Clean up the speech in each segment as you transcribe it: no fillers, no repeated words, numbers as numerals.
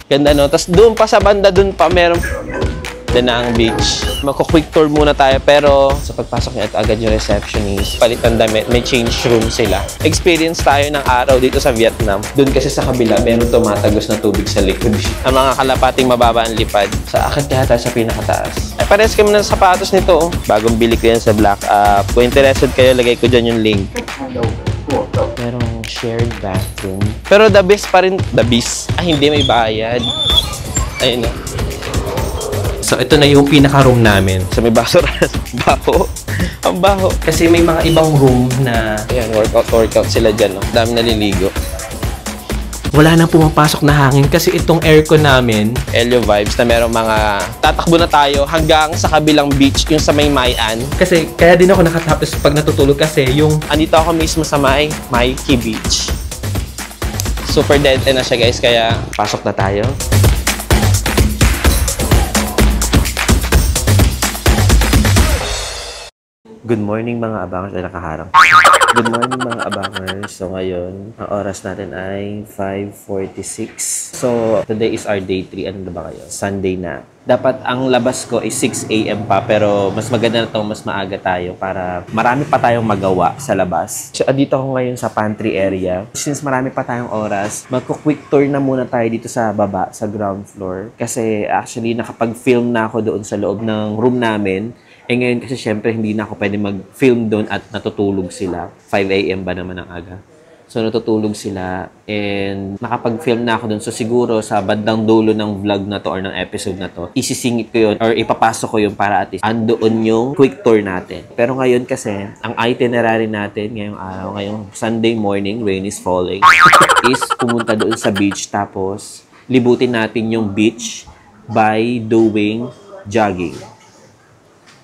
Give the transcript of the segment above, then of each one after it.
Ganda, no? Tapos doon pa sa banda, doon pa meron na ang beach. Magko-quick tour muna tayo, pero sa pagpasok niya, ito agad yung receptionist. Palit ng damit, may change room sila. Experience tayo ng araw dito sa Vietnam. Doon kasi sa kabila, meron tumatagos na tubig sa likod. Ang mga kalapating mababa ang lipad. Sa akit kaya tayo sa pinakataas. Ay, pares kami ng sapatos nito. Bagong bili ko yan sa Black Up. Kung interested kayo, lagay ko dyan yung link. Merong shared bathroom. Pero the best pa rin. The best. Ah, hindi, may bayad. Ayun na. So, ito na yung pinaka-room namin. So, may basura. Baho. Ang baho. Kasi may mga ibang room na... Ayan, workout sila dyan. No? Dami naliligo. Wala nang pumapasok na hangin kasi itong aircon namin, Helio Vibes, na merong mga... Tatakbo na tayo hanggang sa kabilang beach, yung sa may Mayan. Kasi, kaya din ako nakatapos pag natutulog kasi yung... Andito ako mismo sa may Key Beach. Super dead end na siya, guys. Kaya, pasok na tayo. Good morning mga abangers. Ay, nakaharang. Good morning mga abangers. So ngayon, ang oras natin ay 5:46. So today is our day 3. Ano na ba kayo? Sunday na. Dapat ang labas ko is 6 AM pa, pero mas maganda na ito, mas maaga tayo para marami pa tayong magawa sa labas. So dito ako ngayon sa pantry area. Since marami pa tayong oras, magko-quick tour na muna tayo dito sa baba, sa ground floor. Kasi actually nakapag-film na ako doon sa loob ng room namin. Eh ngayon kasi syempre hindi na ako pwede mag-film doon at natutulog sila. 5 AM ba naman ang aga. So natutulog sila and nakapag-film na ako doon. So siguro sa bandang dulo ng vlog na to or ng episode na to, isisingit ko yun or ipapasok ko yun para at least andoon yung quick tour natin. Pero ngayon kasi, ang itinerary natin ngayong araw, ngayong Sunday morning, rain is falling, is pumunta doon sa beach tapos libutin natin yung beach by doing jogging.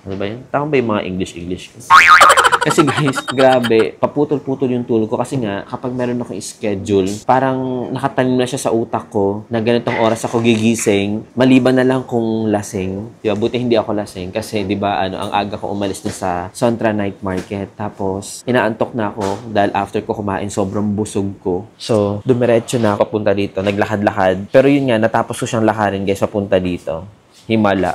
Ano ba yun? Tama ba yung mga English ko? Kasi guys, grabe, paputol-putol yung tulog ko kasi nga, kapag meron akong schedule, parang nakatanim na siya sa utak ko na ganitong oras ako gigising, maliban na lang kung lasing. Diba? Buti hindi ako lasing kasi, di ba, ang aga ko umalis na sa Sontra Night Market. Tapos, inaantok na ako dahil after ko kumain, sobrang busog ko. So, dumiretso na ako papunta dito, naglakad-lakad. Pero yun nga, natapos ko siyang lakarin guys, papunta dito. Himala.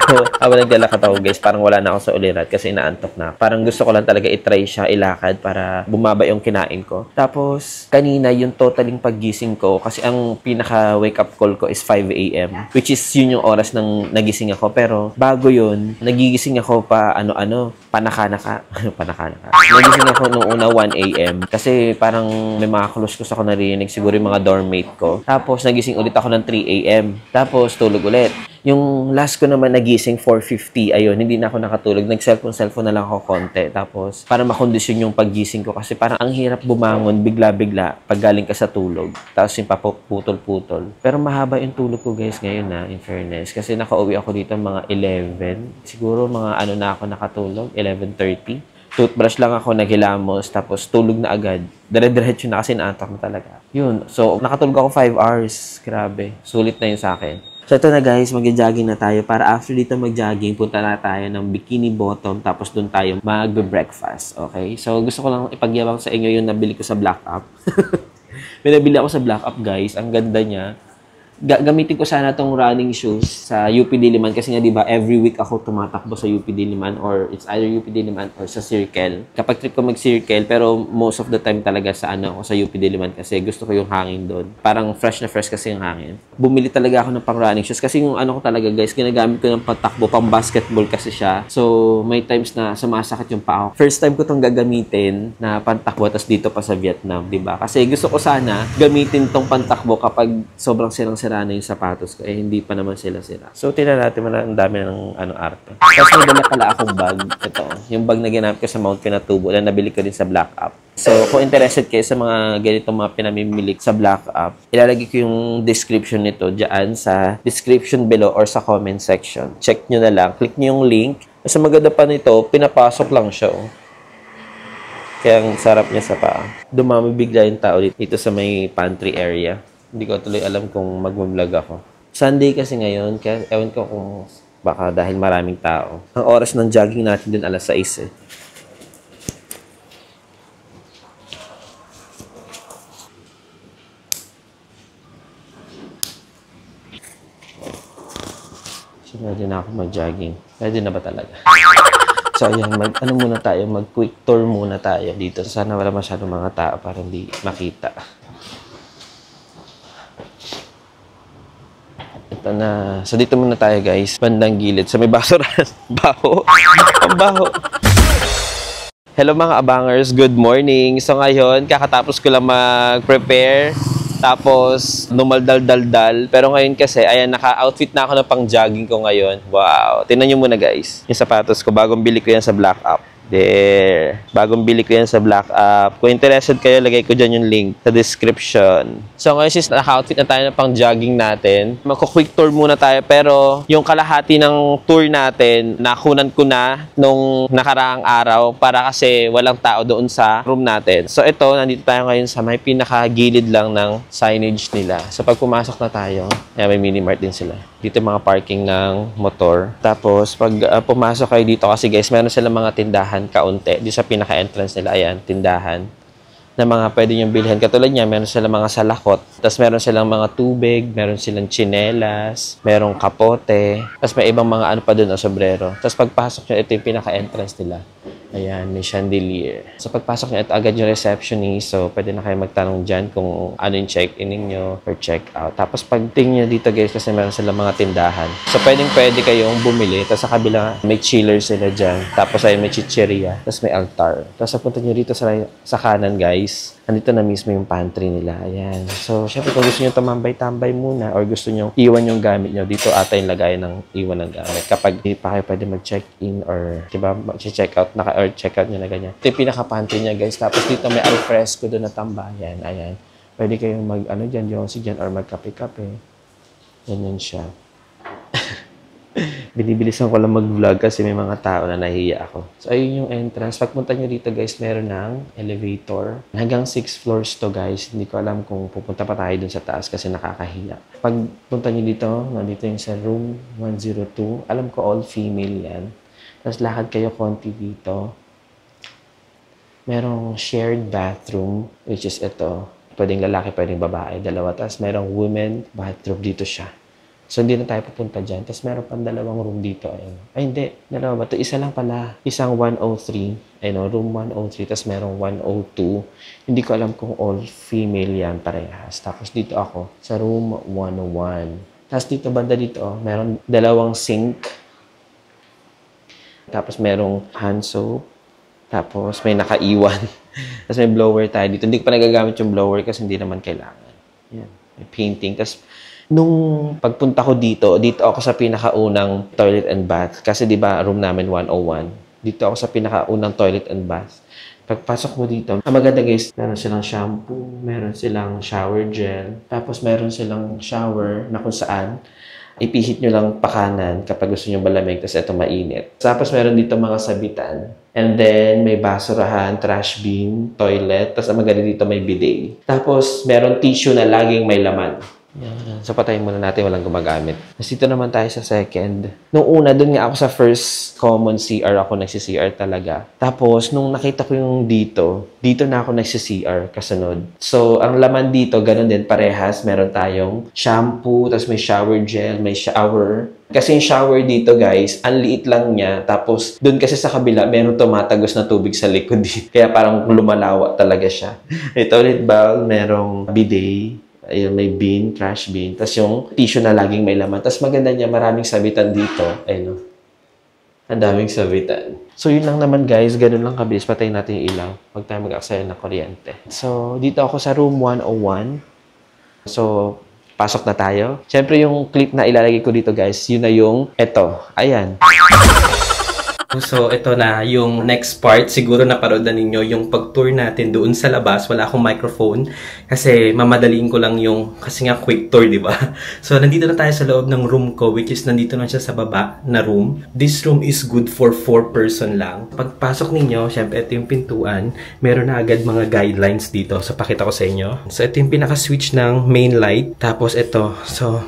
So, habang naglalakad ako guys, parang wala na ako sa ulirat kasi inaantok na. Parang gusto ko lang talaga itry siya, ilakad para bumaba yung kinain ko. Tapos, kanina yung totaling paggising ko, kasi ang pinaka-wake up call ko is 5 AM, which is yun yung oras ng nagising ako. Pero, bago yun, nagigising ako pa panaka-naka. Nagising ako nung una 1 AM kasi parang may mga close ko ako narinig, siguro yung mga dormmate ko. Tapos, nagising ulit ako ng 3 AM. Tapos, tulog ulit. Yung last ko naman nagising 4:50, ayun, hindi na ako nakatulog. Nag-cellphone na lang ako konti. Tapos, para makondisyon yung paggising ko kasi parang ang hirap bumangon bigla-bigla pag galing ka sa tulog. Tapos yung papuputol-putol. Pero mahaba yung tulog ko guys ngayon na, in fairness. Kasi nakauwi ako dito mga 11. Siguro mga na ako nakatulog, 11:30. Toothbrush lang ako, naghilamos, tapos tulog na agad. Dire-diretso na kasi naantok na talaga. Yun. So, nakatulog ako 5 hours. Grabe. Sulit na yun sa akin. So, ito na guys, mag-jogging na tayo. Para after dito mag-jogging, punta na tayo ng Bikini Bottom. Tapos doon tayo mag-breakfast. Okay? So, gusto ko lang ipagyabang sa inyo yung nabili ko sa Black Up. May nabili ako sa Black Up guys. Ang ganda niya. Gamitin ko sana tong running shoes sa UP Diliman kasi nga 'di ba every week ako tumatakbo sa UP Diliman or it's either UP Diliman or sa Circle. Kapag trip ko mag-Circle pero most of the time talaga sa ako sa UP Diliman kasi gusto ko yung hangin doon. Parang fresh na fresh kasi yung hangin. Bumili talaga ako ng pang running shoes kasi yung ko talaga guys, ginagamit ko ng patakbo pang basketball kasi siya. So may times na sumasakit yung paa ko. First time ko tong gagamitin na pantakbo tas dito pa sa Vietnam, 'di ba? Kasi gusto ko sana gamitin tong pantakbo kapag sobrang sirang-sira na yung sapatos ko, hindi pa naman sila sira. So, tingnan natin ang dami ng arte. Tapos may dala pala akong bag. Ito, yung bag na ginamit ko sa Mount Pinatubo na nabili ko din sa Black Up. So, kung interested kayo sa mga ganitong mga pinamimilik sa Black Up, ilalagay ko yung description nito dyan sa description below or sa comment section. Check nyo na lang. Click nyo yung link. Mas maganda pa nito, pinapasok lang siya. Kaya ang sarap niya sa paa. Dumami bigla yung tao dito sa may pantry area. Hindi ko tuloy alam kung mag-vlog ako. Sunday kasi ngayon, kaya ewan ko kung baka dahil maraming tao. Ang oras ng jogging natin din alas 6 eh. So, pwede na ako mag-jogging. Pwede na ba talaga? So, ayan, muna tayo, mag-quick tour muna tayo dito. Sana wala masyadong mga tao para hindi makita. Ito na. So, dito muna tayo, guys. Bandang gilid. So, may basurahan. Baho. Ang baho. Hello mga abangers. Good morning. So, ngayon, kakatapos ko lang mag-prepare. Tapos, numaldal-dal-dal. Pero ngayon kasi, ayan, naka-outfit na ako ng pang-jogging ko ngayon. Wow. Tingnan nyo muna, guys. Yung sapatos ko, bagong bili ko yan sa Black Up. There. Bagong bili ko yan sa Black Up. Kung interested kayo, lagay ko dyan yung link sa description. So, ngayon, since naka-outfit na tayo ng pang-jogging natin, magko-quick tour muna tayo. Pero, yung kalahati ng tour natin, nakunan ko na nung nakaraang araw para kasi walang tao doon sa room natin. So, ito, nandito tayo ngayon sa may pinaka-gilid lang ng signage nila. So, pag pumasok na tayo, ayan, may mini-mart din sila. Dito mga parking ng motor. Tapos, pag pumasok kayo dito, kasi guys, meron silang mga tindahan kaunti. Dito sa pinaka-entrance nila, ayan, tindahan na mga pwede nyo bilhin. Katulad niya, meron silang mga salakot. Tapos, meron silang mga tubig, meron silang tsinelas, merong kapote. Tapos, may ibang mga ano pa dun, sombrero. Tapos, pagpasok nyo, ito yung pinaka-entrance nila. Ayan, may chandelier. So, pagpasok nyo, ito agad yung receptionist. So, pwede na kayo magtanong dyan kung ano yung check-in ninyo or check-out. Tapos, pagtingin nyo dito, guys, kasi meron silang mga tindahan. So, pwede kayong bumili. Tapos, sa kabila, may chiller sila dyan. Tapos, ayun, may chicheria. Tapos, may altar. Tapos, punta nyo dito sa kanan, guys. Andito na mismo yung pantry nila. Ayan. So, syempre, kung gusto nyo tumambay-tambay muna or gusto nyo iwan yung gamit nyo, dito ata yung lagay ng iwan ng gamit. Kapag hindi pa kayo pwede mag-check-in or, diba, mag-check-out or check-out nyo na ganyan. Ito yung pinaka-pantry niya, guys. Tapos, dito may alfresco doon na tambayan. Ayan. Pwede kayong mag-ano dyan, Yossi dyan or magkape-kape. Ganyan siya. Binibilisan ko lang mag-vlog kasi may mga tao na nahiya ako. So, ayun yung entrance. Pagpunta nyo dito, guys, meron ng elevator. Hanggang 6 floors to, guys. Hindi ko alam kung pupunta pa tayo dun sa taas kasi nakakahiya. Pagpunta nyo dito, nandito yung sa room 102. Alam ko all female yan. Tapos lakad kayo konti dito. Merong shared bathroom, which is ito. Pwedeng lalaki, pwedeng babae. Dalawa. Tapos merong women bathroom. Dito siya. So, hindi na tayo pupunta dyan. Tapos, meron pang dalawang room dito. Ayun. Ay, hindi. Dalawa ba? Ito, isa lang pala. Isang 103. Ayun, room 103. Tapos, merong 102. Hindi ko alam kung all female yan parehas. Tapos, dito ako sa room 101. Tapos, dito, banda dito, meron dalawang sink. Tapos, merong hand soap. Tapos, may nakaiwan. Tapos, may blower tayo dito. Hindi ko pa nagagamit yung blower kasi hindi naman kailangan. Yan. May painting. Tapos, nung pagpunta ko dito ako sa pinakaunang toilet and bath. Kasi di ba room namin 101. Dito ako sa pinakaunang toilet and bath. Pagpasok mo dito, ang maganda guys, meron silang shampoo, meron silang shower gel, tapos meron silang shower na kung saan ipihit nyo lang pakanan kapag gusto nyo malamig, tapos ito mainit. Tapos meron dito mga sabitan. And then, may basurahan, trash bin, toilet, tapos ang maganda dito may bidet. Tapos, meron tissue na laging may laman. Yan. So, patayin muna natin, walang gumagamit. Dito naman tayo sa second. Nung una, dun nga ako sa first common CR ako nagsi-CR talaga. Tapos, nung nakita ko yung dito na ako nagsi-CR kasunod. So, ang laman dito, ganun din, parehas. Meron tayong shampoo, tapos may shower gel, may shower. Kasi yung shower dito, guys, ang liit lang niya. Tapos, dun kasi sa kabila, meron tumatagos na tubig sa likod. Kaya parang lumalawa talaga siya. May toilet bowl, merong bidet. Ayun, may bin, trash bin. Tapos yung tissue na laging may laman. Tapos maganda niya, maraming sabitan dito. Ayun, no? Ang daming sabitan. So, yun lang naman, guys. Ganun lang kabilis. Patayin natin yung ilaw. Huwag tayo mag-aksaya ng kuryente. So, dito ako sa room 101. So, pasok na tayo. Siyempre, yung clip na ilalagay ko dito, guys, yun na yung eto. Ayan. So, ito na yung next part. Siguro naparoon na ninyo yung pag-tour natin doon sa labas. Wala akong microphone kasi mamadaliin ko lang yung, kasi nga quick tour, di ba? So, nandito na tayo sa loob ng room ko, which is nandito na siya sa baba na room. This room is good for 4 person lang. Pagpasok ninyo, syempre, ito yung pintuan. Meron na agad mga guidelines dito. So, pakita ko sa inyo. So, ito yung pinaka-switch ng main light. Tapos, ito. So,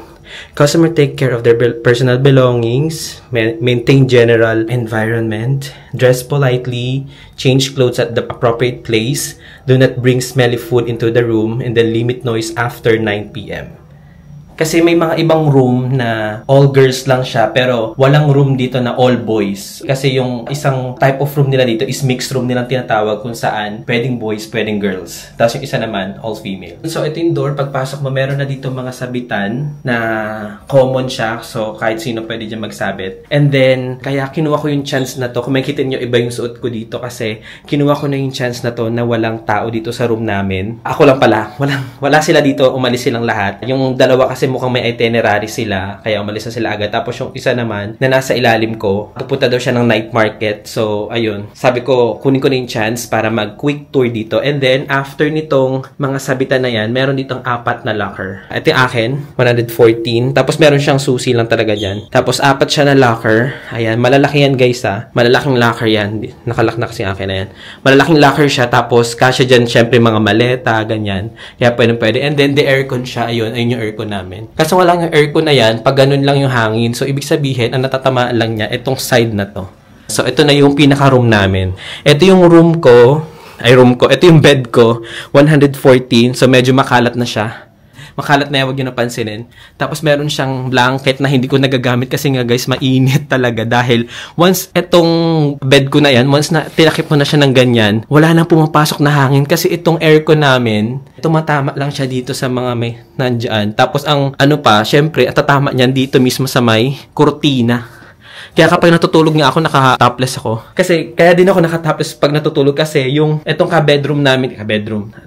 customer take care of their personal belongings, maintain general environment, dress politely, change clothes at the appropriate place, do not bring smelly food into the room, and then limit noise after 9 p.m. Kasi may mga ibang room na all girls lang siya, pero walang room dito na all boys. Kasi yung isang type of room nila dito is mixed room nilang tinatawag, kung saan pwedeng boys, pwedeng girls. Tapos yung isa naman, all female. So ito yung door, pagpasok mo, meron na dito mga sabitan na common siya. So kahit sino pwede dyan magsabit. And then, kaya kinuha ko yung chance na to. Kung makikita nyo, iba yung suot ko dito kasi kinuha ko na yung chance na to na walang tao dito sa room namin. Ako lang pala. Wala sila dito, umalis silang lahat. Yung dalawa kasi mukhang may itinerary sila, kaya umalis na sila agad. Tapos yung isa naman, na nasa ilalim ko, pupunta daw siya ng night market. So, ayun. Sabi ko, kunin ko na yung chance para mag-quick tour dito. And then, after nitong mga sabitan na yan, meron ditong 4 na locker. Ito yung akin, 114. Tapos meron siyang susi lang talaga dyan. Tapos 4 siya na locker. Ayan, malalaki yan guys ha. Malalaking locker yan. Nakalak na kasi akin na yan. Malalaking locker siya. Tapos, kasya dyan syempre mga maleta, ganyan. Kaya pwede. And then, the aircon siya. Ayun yung aircon namin. Kaso nga lang yung aircon na yan, pag ganun lang yung hangin. So, ibig sabihin, ang natatamaan lang niya, itong side na to. So, ito na yung pinaka-room namin. Ito yung room ko. Ito yung bed ko. 114. So, medyo makalat na siya. Makalat na yan, huwag nyo napansinin. Tapos meron siyang blanket na hindi ko nagagamit kasi nga guys, mainit talaga. Dahil once itong bed ko na yan, once na tinakip ko na siya ng ganyan, wala nang pumapasok na hangin kasi itong aircon namin, tumatama lang siya dito sa mga may nandyan. Tapos ang ano pa, syempre, at tatama niyan dito mismo sa may kurtina. Kaya kapag natutulog nga ako, naka-topless ako. Kasi, kaya din ako naka-topless pag natutulog kasi yung itong ka-bedroom namin,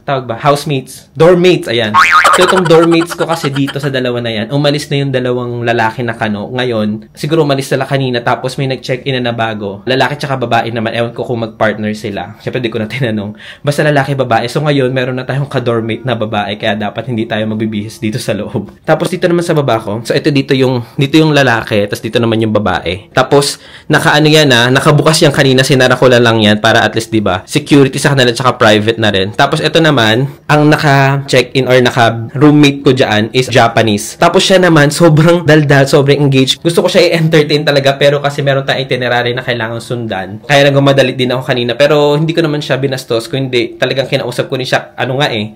tawag ba? Housemates? Doormates, ayan. So, itong doormates ko kasi dito sa dalawa na yan, umalis na yung dalawang lalaki na kano. Ngayon, siguro umalis sila kanina tapos may nag-check-in na bago. Lalaki tsaka babae naman, ewan ko kung mag-partner sila. Siyempre, di ko na tinanong. Basta lalaki, babae. So, ngayon, meron na tayong ka-doormate na babae, kaya dapat hindi tayo magbibihis dito sa loob. Tapos, dito naman sa baba ko. So, dito yung lalaki, tapos dito naman yung babae. Tapos, nakaano yan nakabukas yan kanina, sinara ko lang yan para at least, diba, security sa kanila tsaka private na rin. Tapos, ito naman, ang naka-check-in or naka-roommate ko dyan is Japanese. Tapos, siya naman, sobrang daldal, sobrang engaged. Gusto ko siya i-entertain talaga, pero kasi meron tayong itinerary na kailangan sundan. Kaya nagmamadalit din ako kanina, pero hindi ko naman siya binastos. Kung hindi, talagang kinausap ko ni siya,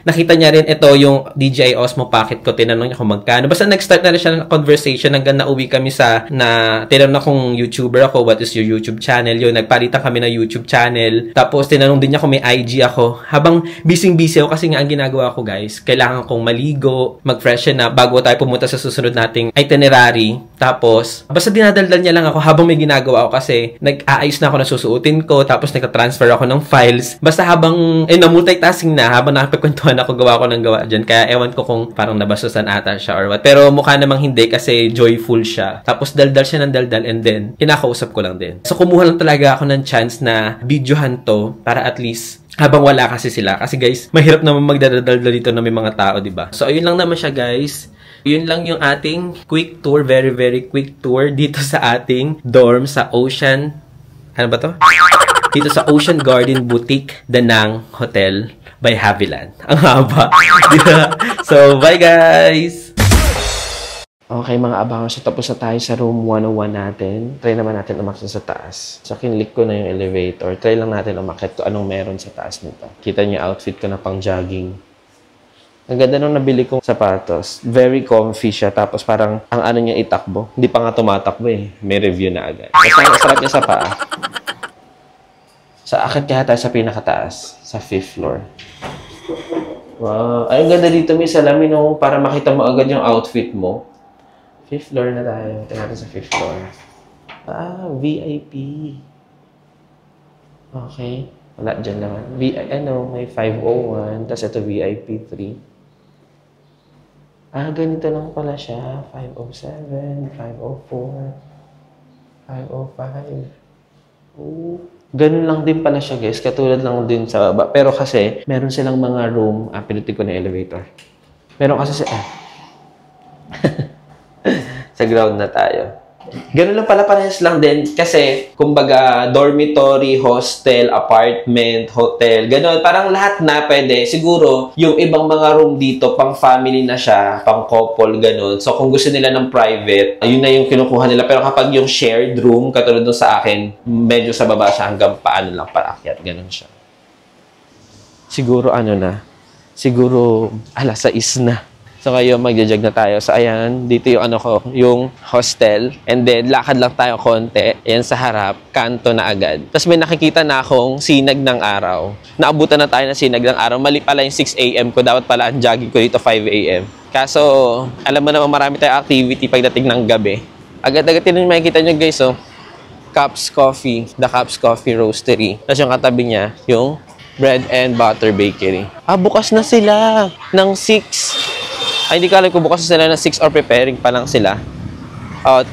nakita niya rin ito, yung DJI Osmo Pocket ko, tinanong niya kung magkano. Basta nag-start na rin siya ng conversation hanggang nauwi kami tinanong kung YouTuber ako, what is your YouTube channel? Yun, nagpalitan kami ng YouTube channel. Tapos, tinanong din niya kung may IG ako. Habang busy ako kasi nga ang ginagawa ko, guys, kailangan kong maligo, mag-freshen up bago tayo pumunta sa susunod nating itinerary. Tapos, basta dinadaldal niya lang ako habang may ginagawa ako kasi nag-aayos na ako ng susuotin ko, tapos nagka-transfer ako ng files. Basta habang, na-multitasking na, habang nakapagkwentuhan ako, gawa ko ng gawa dyan. Kaya ewan ko kung parang nabastusan ata siya or what. Pero mukha namang hindi kasi joyful siya. Tapos, daldal siya ng daldal and then, kinakausap ko lang din. So, kumuha lang talaga ako ng chance na videohan to para at least habang wala kasi sila. Kasi guys, mahirap naman magdadaldal dito na may mga tao, diba? So, ayun lang naman siya guys. Yun lang yung ating quick tour, very very quick tour dito sa ating dorm sa Ocean, ano ba to? Dito sa Ocean Garden Boutique Danang Hotel by Haviland. Ang haba. So, bye guys! Okay mga abangers, so tapos na tayo sa room 101 natin. Try naman natin umakyat sa taas. So kinlik ko na yung elevator. Try lang natin umakyat kung anong meron sa taas nito. Kita niyo outfit ko na pang jogging. Ang ganda nung nabili kong sapatos. Very comfy siya. Tapos parang ang ano niya itakbo. Hindi pa nga tumatakbo eh. May review na agad. Basta ang sarap niya sa paa. Sa akit kaya tayo sa pinakataas. Sa 5th floor. Wow. Ay, ang ganda dito may salamin oh, para makita mo agad yung outfit mo. 5th floor na tayo. Tingnan natin sa 5th floor. Ah, VIP. Okay. Wala dyan naman. May 501. Tapos ito VIP 3. Ah, ganito lang pala siya. 507, 504, 505. Oh. Ganun lang din pala siya, guys. Katulad lang din sa baba. Pero kasi, meron silang mga room. Pinutin ko na elevator. Meron kasi sa... sa ground na tayo. Ganun lang pala, parehas lang din. Kasi, kumbaga, dormitory, hostel, apartment, hotel, ganun. Parang lahat na pwede. Siguro, yung ibang mga room dito, pang family na siya, pang couple, ganun. So, kung gusto nila ng private, yun na yung kinukuha nila. Pero kapag yung shared room, katulad doon sa akin, medyo sa baba siya hanggang paano lang paakyat. Ganun siya. Siguro, siguro, 6 na. So ngayon magja-jog na tayo. So ayan, dito yung ano ko, yung hostel. And then lakad lang tayo konti. Ayan sa harap, kanto na agad. Tapos may nakikita na akong sinag ng araw. Naabutan na tayo ng sinag ng araw. Mali pala yung 6 a.m. ko. Dapat pala ang jogging ko dito 5 a.m. Kaso, alam mo naman marami tayong activity pagdating ng gabi. Agad-agad din makikita nyo guys, oh. Cups Coffee, The Cups Coffee Roastery. Tapos yung katabi niya, yung Bread and Butter Bakery. Bukas na sila ng 6. Ay, hindi ko alam kung bukas na sila ng 6 or preparing pa lang sila.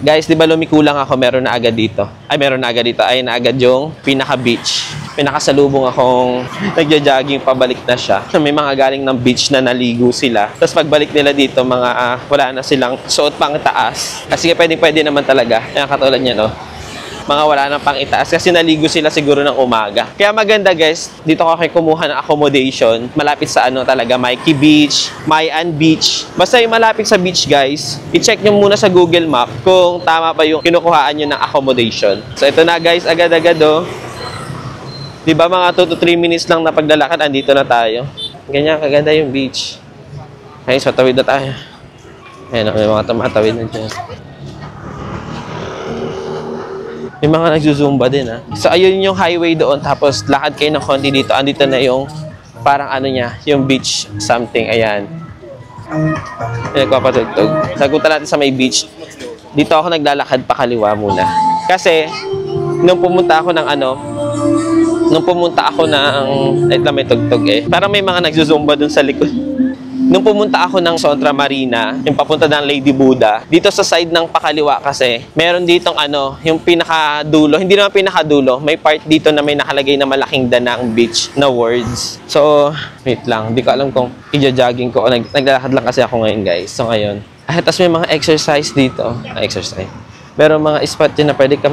Guys, di ba lumikulang ako, meron na agad dito. Meron na agad dito. Ay, na agad yung pinaka-beach. Pinakasalubong akong nagja-jogging, pabalik na siya. May mga galing ng beach na naligo sila. Tapos pagbalik nila dito, wala na silang suot pang taas. Kasi pwede naman talaga. Ayan, katulad niya, no? Mga wala nang pang itaas kasi naligo sila siguro ng umaga. Kaya maganda guys, dito ako kayo kumuha ng accommodation. Malapit sa talaga, Mikey Beach, Mayan Beach. Basta yung malapit sa beach guys, i-check nyo muna sa Google Map kung tama ba yung kinukuhaan nyo ng accommodation. So ito na guys, agad-agad oh. Diba mga 2 to 3 minutes lang na paglalakad, andito na tayo. Ganyan, kaganda yung beach. Okay, so tawid na tayo. Ayan, may mga tumatawid na dyan. May mga nagzuzumba din, ha. So, ayun yung highway doon. Tapos, lakad kayo ng konti dito. Andito na yung, parang niya, yung beach something. Ayan. Nagpapatugtog. Sagutan natin sa may beach. Dito ako naglalakad pa kaliwa muna. Kasi, nung pumunta ako ng wait lang, may tugtog eh. Parang may mga nagzuzumba dun sa likod. Nung pumunta ako ng Sontra Marina, yung papunta ng Lady Buddha, dito sa side ng pakaliwa kasi, meron ditong yung pinakadulo, hindi naman pinakadulo, may part dito na may nakalagay na malaking danang beach na words. So, wait lang, hindi ko alam kung i-jogging ko o naglalakad lang kasi ako ngayon guys. So ngayon, tapos may mga exercise dito, exercise. Pero mga spot yun na pwede ka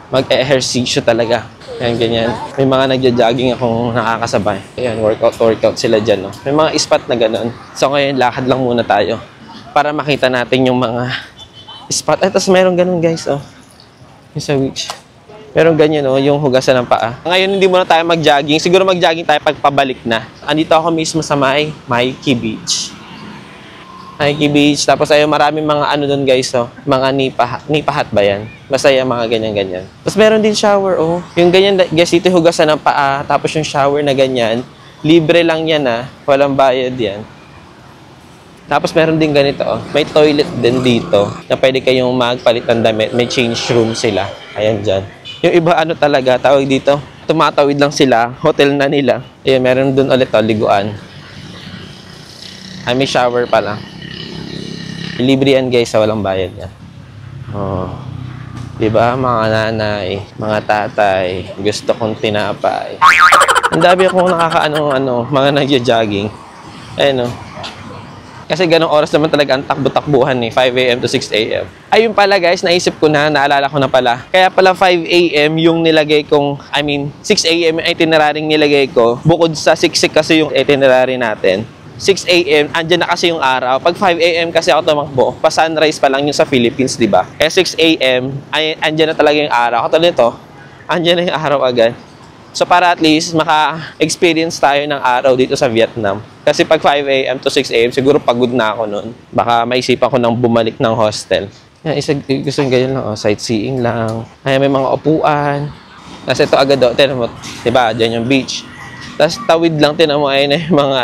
mag-ehersisyo talaga. Ayan, ganyan. May mga nagja-jogging akong nakakasabay. Ayan, workout sila dyan, no? May mga spot na gano'n. So, ngayon, lakad lang muna tayo para makita natin yung mga spot. Ay, tapos mayroong gano'n, guys, oh. Yung sa beach. Meron ganyan, oh, yung hugasan ng paa. Ngayon, hindi muna tayo mag-jogging. Siguro mag-jogging tayo pagpabalik na. Andito ako mismo sa Mikey Beach. Mikey Beach. Tapos ayun, maraming mga doon guys, oh. Mga nipahat ba yan? Basta yung mga ganyan-ganyan. Tapos meron din shower, oh. Yung ganyan, guys, ito hugasan ng paa. Tapos yung shower na ganyan. Libre lang yan, ah. Walang bayad yan. Tapos meron din ganito, oh. May toilet din dito. Na pwede kayong magpalit ng damit. May change room sila. Ayan dyan. Yung iba talaga, tawag dito. Tumatawid lang sila. Hotel na nila. Ayan, meron dun ulit, oh, liguan. Ay, may shower pala. Libre yan guys, sa walang bayad yan. Oh. Diba, mga nanay, mga tatay, gusto kong tinapay. Ang dami akong mga nagja-jogging. Ayun, oh. Kasi ganong oras naman talaga ang takbo-takbuhan, 5 a.m. to 6 a.m. Ayun pala guys, naisip ko na, naalala ko na pala. Kaya pala 5 a.m. yung nilagay kong, 6 a.m. yung itinerary nilagay ko. Bukod sa 6 kasi yung itinerary natin. 6 a.m. andyan na kasi yung araw. Pag 5 a.m. kasi ako tumakbo, pa-sunrise pa lang yung sa Philippines, di ba? 6 a.m. andyan na talaga yung araw. Katulad nito, andyan na yung araw agad. So para at least maka-experience tayo ng araw dito sa Vietnam. Kasi pag 5 a.m. to 6 a.m. siguro pagod na ako noon. Baka maisipan ko nang bumalik ng hostel. Yan, gusto yung ganyan lang, sightseeing lang. Ay, may mga upuan. Kasi ito agad daw, tinan mo, di ba? Diyan yung beach. Tapos tawid lang, tinan mo, ayun na yung mga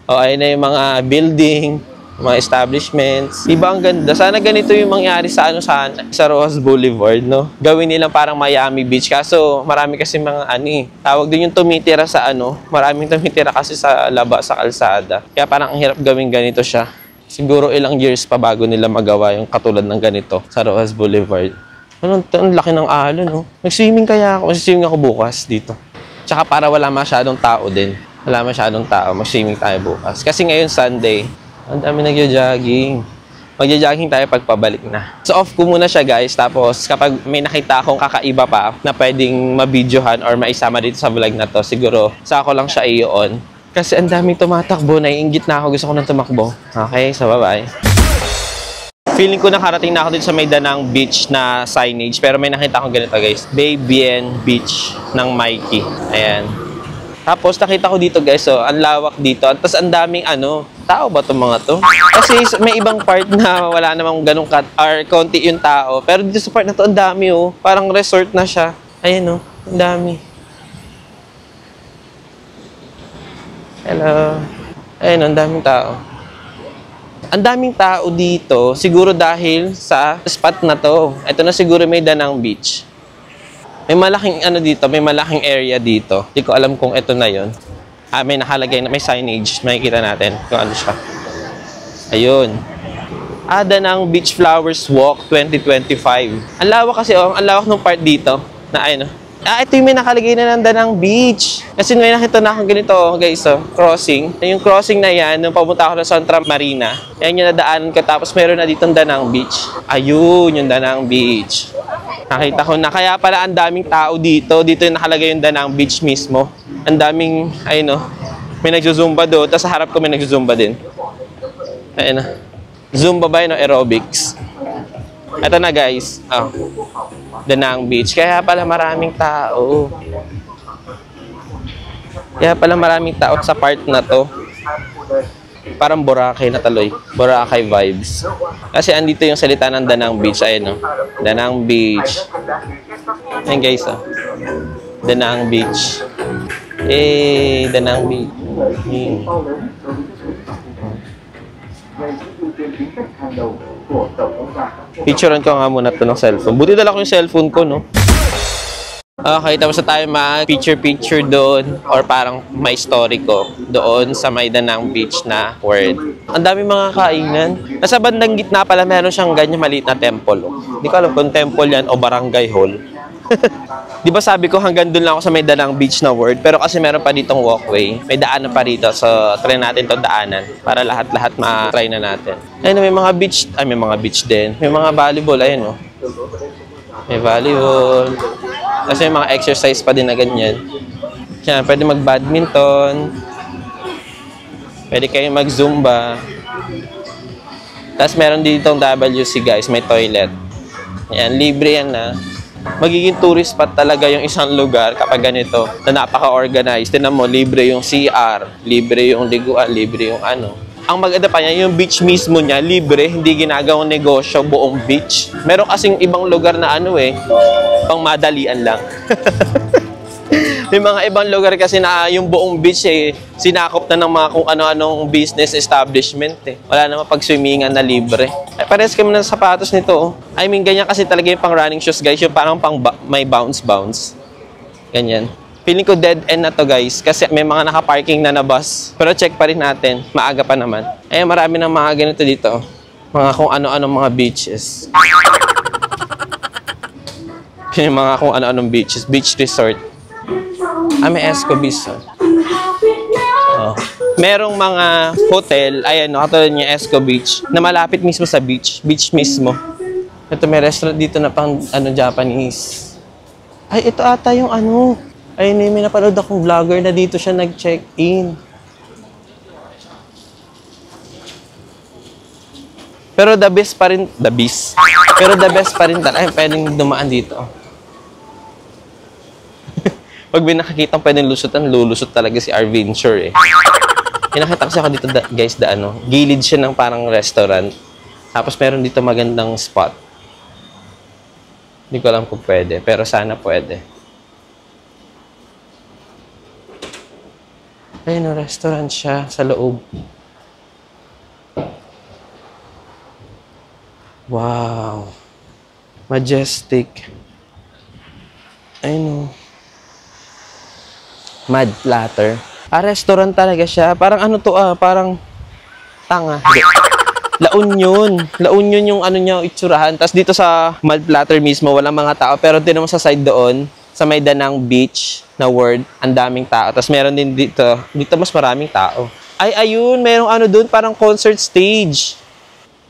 ayun na yung mga building, mga establishments. Diba ang ganda? Sana ganito yung mangyari sa Roxas Boulevard, no? Gawin nilang parang Miami Beach. Kaso marami kasi mga tawag din yung tumitira sa maraming tumitira kasi sa laba, sa kalsada. Kaya parang ang hirap gawin ganito siya. Siguro ilang years pa bago nila magawa yung katulad ng ganito sa Roxas Boulevard. Ang laki ng alon, no? Nag-swimming kaya ako. Mag-swimming ako bukas dito. Tsaka para wala masyadong tao din. Wala masyadong tao, mag-swimming tayo bukas. Kasi ngayon Sunday, ang dami nagja-jogging. Magja-jogging tayo pagpabalik na. So off ko muna siya guys, tapos kapag may nakita akong kakaiba pa na pwedeng mabidyohan or maisama dito sa vlog na to, siguro sa ako lang siya i-on. Kasi ang daming tumatakbo, naiinggit na ako, gusto ko nang tumakbo. Okay, so bye-bye. Feeling ko nakarating na ako dito sa may Danang Beach na signage, pero may nakita akong ganito guys, Bay Bien Beach ng Mikey. Ayan. Tapos nakita ko dito guys, ang lawak dito. Tapos ang daming Tao ba itong mga to? Kasi may ibang part na wala namang ganong cut or konti yung tao. Pero dito sa part na to, ang dami oh. Parang resort na siya. Ayan oh, ang dami. Hello. Ayan oh, ang daming tao. Ang daming tao dito, siguro dahil sa spot na to. Ito na siguro may Danang Beach. May malaking ano dito, may malaking area dito. Hindi ko alam kung ito na yon. May nakalagay na may signage. Makikita natin kung ano siya. Ayun. Danang Beach Flowers Walk 2025. Ang lawak kasi, ang lawak ng part dito. Na ayun. Ito yung may nakalagay na ng Danang Beach. Kasi ngayon nakita na akong ganito, guys, crossing. Yung crossing na yan, nung papunta ako sa Santa Marina, yan yung nadaanan ko. Tapos meron na ditong Danang Beach. Ayun, yung Danang Beach. Nakita ko na. Kaya pala ang daming tao dito. Dito yung nakalagay yung Danang Beach mismo. Ang daming, ayun o. May nagzuzumba doon. Tapos sa harap ko may nagzuzumba din. Ayun na. Zumba ba yun o aerobics? Ito na guys. Oh. Danang Beach. Kaya pala maraming tao. Kaya pala maraming tao sa part na to. Parang Boracay na taloy. Boracay vibes. Kasi andito yung salita ng Danang Beach. Ayun, no? Danang Beach. Ayan, guys, oh. Danang Beach. Danang Beach. Picturean ko nga muna ito ng cellphone. Buti dala ko yung cellphone ko, no? Okay, tapos na tayo mag-picture doon or parang may story ko doon sa may Danang Beach na word. Ang dami mga kainan. Nasa bandang gitna pala meron siyang ganyan maliit na temple. Hindi ko alam kung temple yan o barangay hall. Di ba sabi ko hanggang doon lang ako sa may Danang Beach na word, pero kasi meron pa ditong walkway. May daanan pa rito, so try natin itong daanan para lahat-lahat ma-try na natin. Ayun, may mga beach, may mga beach din. May mga volleyball, ayun oh. May volleyball. Kasi may mga exercise pa din na ganyan. Yan, pwede mag-badminton. Pwede kayong mag-zumba. Tapos meron ditong WC guys, may toilet. Yan, libre yan na. Magiging tourist spot talaga yung isang lugar kapag ganito na napaka-organized. Tinan mo, libre yung CR, libre yung liguan, libre yung ano. Ang maganda pa niya, yung beach mismo niya, libre, hindi ginagawang negosyo buong beach. Meron kasing ibang lugar na ano pang madalian lang. May mga ibang lugar kasi na yung buong beach sinakop na ng mga kung ano-anong business establishment Wala naman pag-swimmingan na libre. Pares kami ng sapatos nito I mean, ganyan kasi talaga yung pang running shoes guys. Yung parang may bounce. Ganyan. Feeling ko dead end na to guys. Kasi may mga naka-parking na bus. Pero check pa rin natin. Maaga pa naman. Marami ng mga ganito dito. Mga kung ano-anong mga beaches. Yung mga kung ano-anong beaches. Beach resort. May Escobis. Merong mga hotel, ayan, katulad niya Esco Beach, na malapit mismo sa beach mismo. Ito may restaurant dito na pang Japanese. Ay, ito ata yung ayun, may napanood akong vlogger na dito siya nag-check-in. Pero the best pa rin talaga, ay, pwedeng dumaan dito. Pag may nakakita pwedeng lusutan, lulusot talaga si Arvin Sure Nakita kasi ako dito guys, gilid siya ng parang restaurant. Tapos meron dito magandang spot. Hindi ko alam kung pwede, pero sana pwede. Ayun, restaurant siya sa loob. Wow. Majestic. Ayun. Mud Platter. Restaurant talaga siya. Parang parang tanga. La Union. La Union yung niya, itsurahan. Tapos dito sa Mud Platter mismo, walang mga tao. Pero tinan mo sa side doon, sa may Danang Beach na word, ang daming tao. Tapos meron din dito mas maraming tao. Ayun, merong doon, parang concert stage.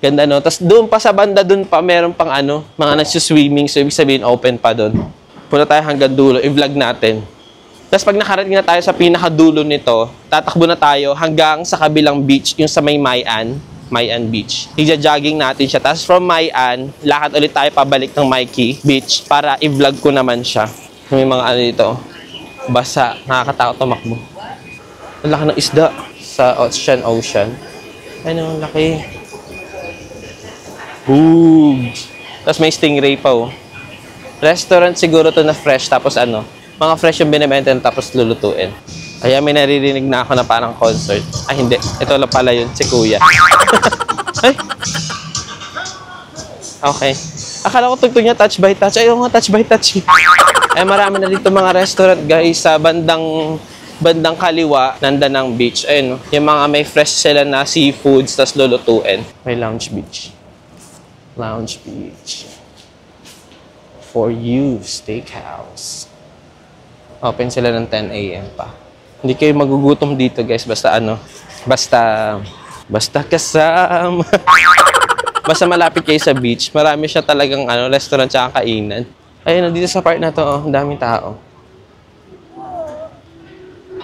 Ganda Tapos doon pa sa banda doon pa, meron pang mga nagsuswimming. So ibig sabihin, open pa doon. Punta tayo hanggang dulo. I-vlog natin. Tapos pag nakarating na tayo sa pinakadulo nito, tatakbo na tayo hanggang sa kabilang beach, yung sa may Mayan Beach. I-jogging natin siya. Tapos from Mayan, lakad ulit tayo pabalik ng Mikey Beach para i-vlog ko naman siya. May mga dito. Basa. Nakakatakot tumakbo. Ang laki ng isda sa ocean. Ano, laki. Huge. Tapos may stingray pa, oh. Restaurant siguro to na fresh, tapos ano, mga fresh yung binibenta tapos lulutuin. Kaya may naririnig na ako na parang concert. Ay, hindi. Ito lang pala yun, si Kuya. Ay! Okay. Akala ko tugtog niya touch by touch. Ayaw nga, touch by touch. Ay, marami na dito mga restaurant, guys, sa bandang kaliwa, nanda ng beach. Ayun, yung mga may fresh sila na seafoods, tapos lulutuin. May lounge beach. Lounge beach. For you, steakhouse. Open sila ng 10 a.m. pa. Hindi kayo magugutom dito, guys. Basta kasama. Basta malapit kayo sa beach. Marami siya talagang restaurant tsaka kainan. Ayun, dito sa part na to, ang daming tao.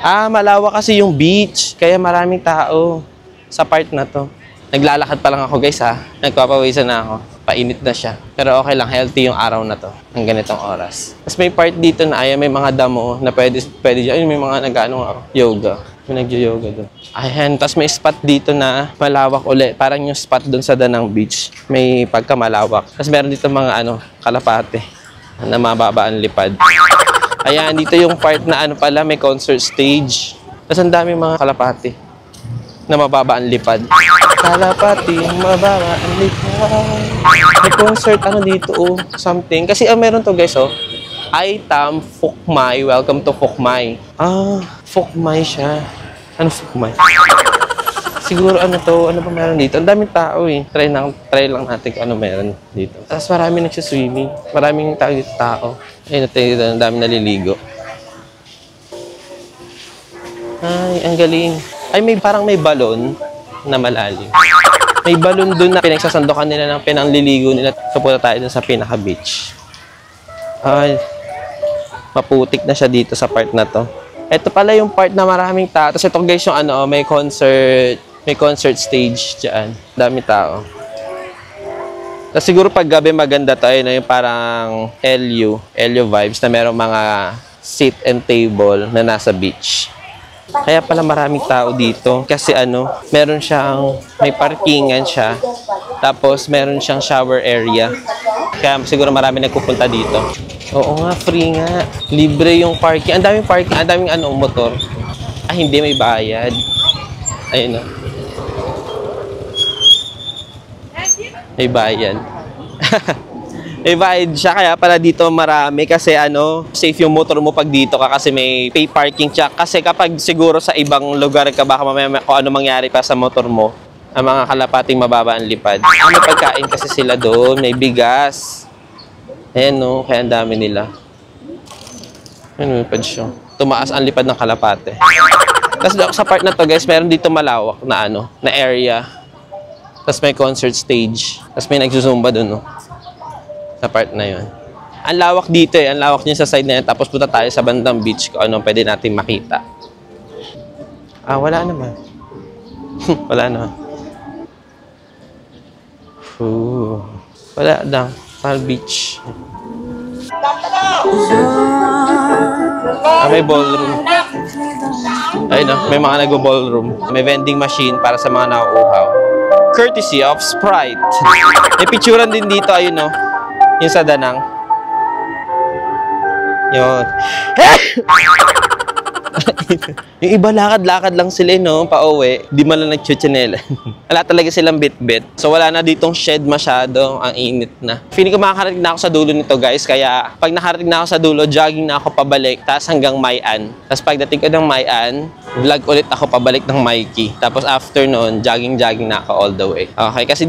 Malawak kasi yung beach. Kaya maraming tao sa part na to. Naglalakad pa lang ako, guys, ha. Nagpapawisan na ako. Painit na siya. Pero okay lang, healthy yung araw na to. Ng ganitong oras. Tapos may part dito na may mga damo na pwede dyan. Ayun, may mga yoga. May nag-yoga doon. Ayan, tapos may spot dito na malawak ulit. Parang yung spot doon sa Danang Beach. May pagkamalawak. Tapos meron dito mga kalapate na mababa ang lipad. Ayan, dito yung part na pala, may concert stage. Tapos ang dami mga kalapate na mababa ang lipad. Kalapati, mababa ang lipad. May concert, dito, something. Kasi meron to, guys, Itam Phuc-Mai. Welcome to Phuc-Mai. Phuc-Mai siya. Ano Phuc-Mai? Siguro to, ano ba meron dito? Ang daming tao, eh. Try lang natin kung ano meron dito. Tapos marami nagsiswimming. Maraming tao. Ayun, ang dami naliligo. Ay, ang galing. Ay, parang may balon na malalim. May balon dun na pinagsasandokan nila ng pinangliligo nila. So, punta tayo dun sa pinaka-beach. Ay, maputik na siya dito sa part na to. Ito pala yung part na maraming tao. Tapos ito, guys, yung may concert stage dyan. Dami tao. Tapos siguro pag gabi maganda to, ayun, yung parang LU vibes na merong mga seat and table na nasa beach. Kaya pala maraming tao dito kasi may parkingan siya. Tapos meron siyang shower area. Kaya siguro marami nagpupunta dito. Oo nga, free nga. Libre yung parking. Ang daming parking, ang daming motor. Hindi, may bayad. Ayun o. May bayad. May bayad siya, kaya pala dito marami kasi safe yung motor mo pag dito ka kasi may pay parking siya. Kasi kapag siguro sa ibang lugar ka, baka mamaya kung ano mangyari pa sa motor mo, ang mga kalapating mababa ang lipad. May pagkain kasi sila doon, may bigas. Ayan, kaya ang dami nila. May pansyo. Tumaas ang lipad ng kalapate. Tapos sa part na to, guys, meron dito malawak na na area. Tapos may concert stage. Tapos may nagsusumba doon, sa part na yun. Ang lawak dito, ang lawak niya sa side na yan. Tapos punta tayo sa bandang beach kung ano pwede natin makita. Wala naman. Wala naman. Wala lang. Palm Beach. May ballroom. Ayun, may mga nag-ballroom. May vending machine para sa mga nauuhaw. Courtesy of Sprite. May picturean din dito, ayun, yung sa Danang. Yun. Yung iba lakad-lakad lang sila, pauwi. Di man lang nagchuchanela. Wala talaga silang bit-bit. So wala na ditong shed masyado. Ang init na. Feeling ko makakarating na ako sa dulo nito, guys. Kaya pag nakarating na ako sa dulo, jogging na ako pabalik. Tapos hanggang Mayan. Tapos pagdating ko ng Mayan, vlog ulit ako pabalik ng Mikey. Tapos after noon, jogging na ako all the way. Okay, kasi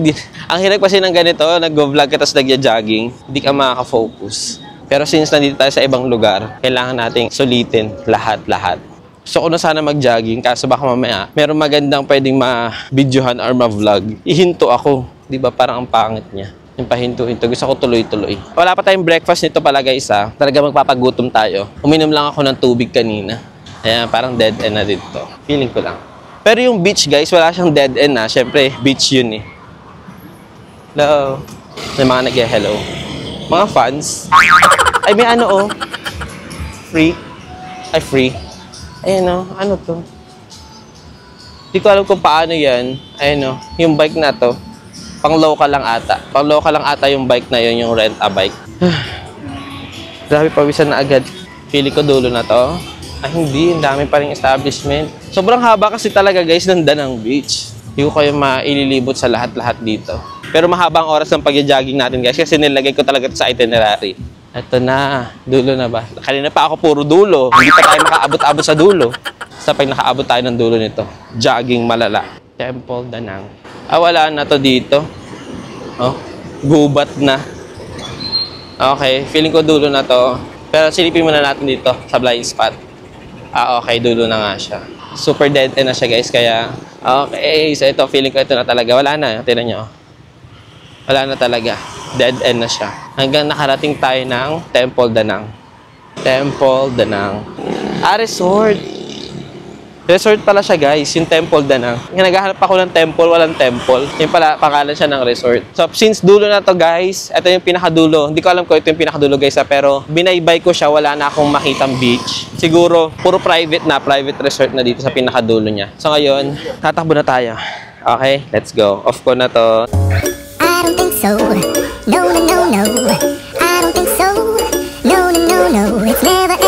ang hirap kasi ng ganito, nag-vlog ka tapos nagja-jogging, hindi ka makaka-focus. Pero since nandito tayo sa ibang lugar, kailangan nating sulitin lahat-lahat. So kung sana mag-jogging, kaso baka mamaya, meron magandang pwedeng ma-videohan or ma-vlog. Ihinto ako. Di ba parang ang pangit niya. Yung pahinto-hinto. Gusto ko tuloy-tuloy. Wala pa tayong breakfast nito pala, guys, Talaga magpapagutom tayo. Uminom lang ako ng tubig kanina. Ayan, parang dead end na dito. Feeling ko lang. Pero yung beach, guys, wala siyang dead end, Siyempre, beach yun, Hello. May mga nag-hello. Mga fans. Ay, may Free. Ay, free. Ayan, ano to? Hindi ko alam kung paano yan. Ayun o, yung bike na to. Pang local lang ata. Pang local lang ata yung bike na yun, yung rent a bike. Grabe, pawisan na agad. Pili ko dulo na to. Ay, hindi. Ang dami pa rin establishment. Sobrang haba kasi talaga, guys, ng Danang Beach. Hindi ko kayo maililibot sa lahat-lahat dito. Pero mahaba ang oras ng pag-jogging natin, guys, kasi nilagay ko talaga ito sa itinerary. Ito na. Dulo na ba? Kanina pa ako puro dulo. Hindi pa tayo makaabot-abot sa dulo. Basta pag nakaabot tayo ng dulo nito. Jogging malala. Temple Danang. Ah, wala na to dito. Oh, gubat na. Okay, feeling ko dulo na to. Pero silipin muna natin dito sa blind spot. Ah, okay, dulo na nga siya. Super dead end na siya, guys. Kaya, okay. So ito, feeling ko ito na talaga. Wala na. Tignan nyo. Wala na talaga. Dead end na siya. Hanggang nakarating tayo ng Temple Danang. Temple Danang. Ah, resort. Resort pala siya, guys. Yung Temple Danang. Naghahanap ako ng temple, walang temple. Yung pala, pangalan siya ng resort. So, since dulo na to, guys, ito yung pinakadulo. Hindi ko alam kung ito yung pinakadulo, guys, pero binaybay ko siya. Wala na akong makitang beach. Siguro, puro private resort na dito sa pinakadulo niya. So, ngayon, tatakbo na tayo. Okay, let's go. Off ko na to. I don't think so. No, no, no, no. I don't think so. No, no, no, no. It's never